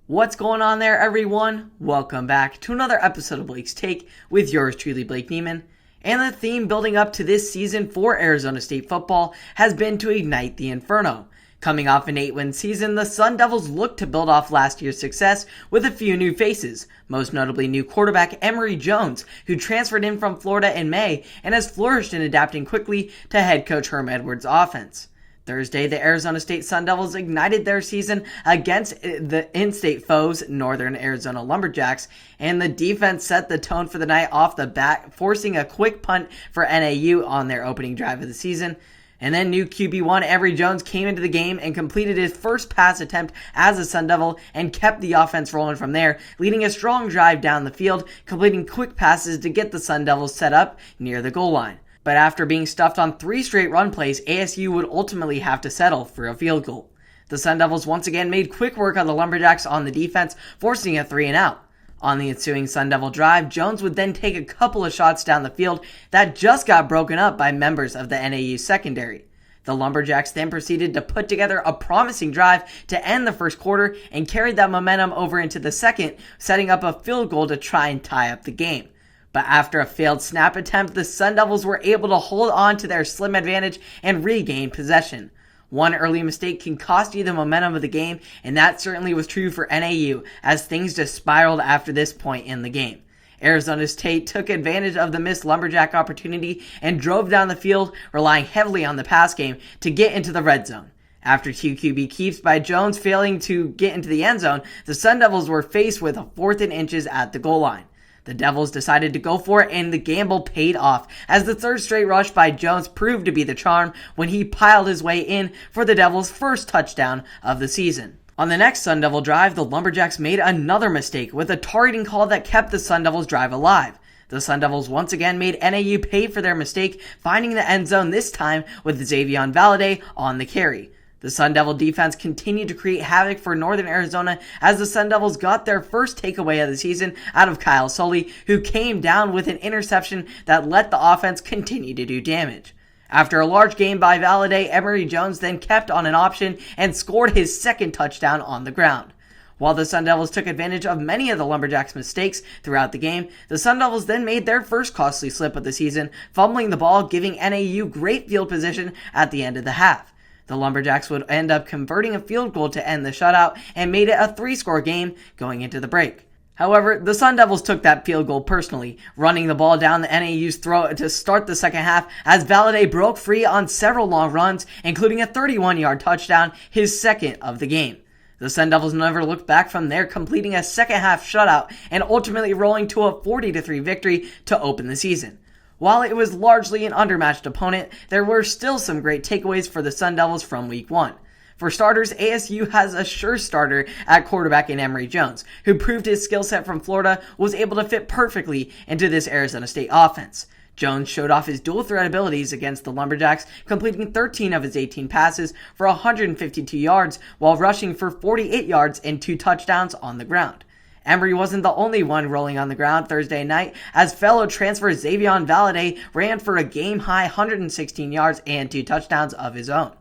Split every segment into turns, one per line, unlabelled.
What's going on there, everyone? Welcome back to another episode of Blake's Take with yours truly, Blake Neiman. And the theme building up to this season for Arizona State football has been to ignite the Inferno. Coming off an 8-win season, the Sun Devils look to build off last year's success with a few new faces, most notably new quarterback Emory Jones, who transferred in from Florida in May and has flourished in adapting quickly to head coach Herm Edwards' offense. Thursday, the Arizona State Sun Devils ignited their season against the in-state foes, Northern Arizona Lumberjacks, and the defense set the tone for the night off the bat, forcing a quick punt for NAU on their opening drive of the season. And then new QB1 Emory Jones came into the game and completed his first pass attempt as a Sun Devil and kept the offense rolling from there, leading a strong drive down the field, completing quick passes to get the Sun Devils set up near the goal line. But after being stuffed on 3 straight run plays, ASU would ultimately have to settle for a field goal. The Sun Devils once again made quick work of the Lumberjacks on the defense, forcing a 3-and-out. On the ensuing Sun Devil drive, Jones would then take a couple of shots down the field that just got broken up by members of the NAU secondary. The Lumberjacks then proceeded to put together a promising drive to end the first quarter and carried that momentum over into the second, setting up a field goal to try and tie up the game. But after a failed snap attempt, the Sun Devils were able to hold on to their slim advantage and regain possession. One early mistake can cost you the momentum of the game, and that certainly was true for NAU, as things just spiraled after this point in the game. Arizona State took advantage of the missed Lumberjack opportunity and drove down the field, relying heavily on the pass game to get into the red zone. After 2 QB keeps by Jones failing to get into the end zone, the Sun Devils were faced with a 4th and inches at the goal line. The Devils decided to go for it, and the gamble paid off, as the third straight rush by Jones proved to be the charm when he piled his way in for the Devils' first touchdown of the season. On the next Sun Devil drive, the Lumberjacks made another mistake with a targeting call that kept the Sun Devils' drive alive. The Sun Devils once again made NAU pay for their mistake, finding the end zone this time with Willamette Valley on the carry. The Sun Devil defense continued to create havoc for Northern Arizona as the Sun Devils got their first takeaway of the season out of Kyle Sully, who came down with an interception that let the offense continue to do damage. After a large gain by Valladay, Emory Jones then kept on an option and scored his second touchdown on the ground. While the Sun Devils took advantage of many of the Lumberjacks' mistakes throughout the game, the Sun Devils then made their first costly slip of the season, fumbling the ball, giving NAU great field position at the end of the half. The Lumberjacks would end up converting a field goal to end the shutout and made it a 3-score game going into the break. However, the Sun Devils took that field goal personally, running the ball down the NAU's throat to start the second half as Valladay broke free on several long runs, including a 31-yard touchdown, his second of the game. The Sun Devils never looked back from there, completing a second-half shutout and ultimately rolling to a 40-3 victory to open the season. While it was largely an undermatched opponent, there were still some great takeaways for the Sun Devils from Week 1. For starters, ASU has a sure starter at quarterback in Emory Jones, who proved his skill set from Florida was able to fit perfectly into this Arizona State offense. Jones showed off his dual threat abilities against the Lumberjacks, completing 13 of his 18 passes for 152 yards while rushing for 48 yards and 2 touchdowns on the ground. Emory wasn't the only one rolling on the ground Thursday night, as fellow transfer Willamette Valley ran for a game-high 116 yards and 2 touchdowns of his own.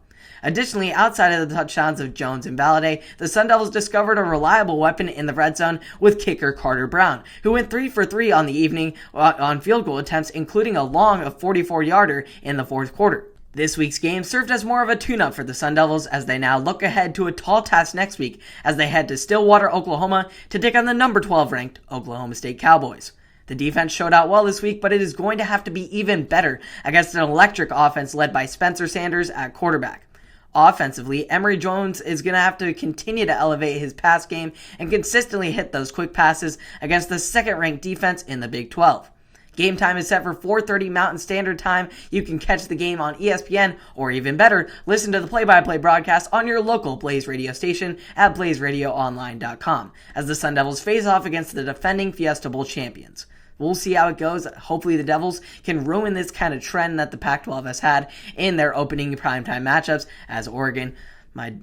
Additionally, outside of the touchdowns of Jones and Valladay, the Sun Devils discovered a reliable weapon in the red zone with kicker Carter Brown, who went 3 for 3 on the evening on field goal attempts, including a long 44-yarder in the fourth quarter. This week's game served as more of a tune-up for the Sun Devils as they now look ahead to a tall task next week as they head to Stillwater, Oklahoma to take on the number 12 ranked Oklahoma State Cowboys. The defense showed out well this week, but it is going to have to be even better against an electric offense led by Spencer Sanders at quarterback. Offensively, Emory Jones is going to have to continue to elevate his pass game and consistently hit those quick passes against the second-ranked defense in the Big 12. Game time is set for 4:30 Mountain Standard Time. You can catch the game on ESPN, or even better, listen to the play-by-play broadcast on your local Blaze radio station at blazeradioonline.com as the Sun Devils face off against the defending Fiesta Bowl champions. We'll see how it goes. Hopefully the Devils can ruin this kind of trend that the Pac-12 has had in their opening primetime matchups, as Oregon,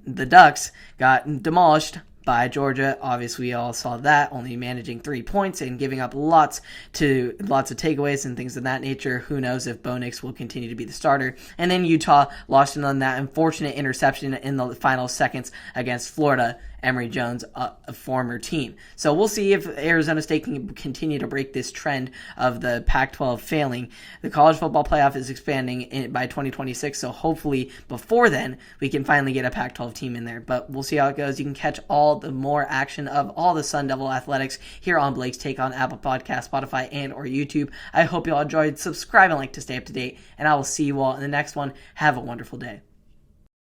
the Ducks, got demolished by Georgia. Obviously, we all saw that, only managing 3 points and giving up lots of takeaways and things of that nature. Who knows if Bo Nix will continue to be the starter. And then Utah lost on that unfortunate interception in the final seconds against Florida, Emory Jones, a former team. So we'll see if Arizona State can continue to break this trend of the Pac-12 failing. The college football playoff is expanding by 2026, so hopefully before then we can finally get a Pac-12 team in there. But we'll see how it goes. You can catch all the more action of all the Sun Devil athletics here on Blake's Take on Apple Podcasts, Spotify, and or YouTube. I hope you all enjoyed. Subscribe and like to stay up to date, and I will see you all in the next one. Have a wonderful day.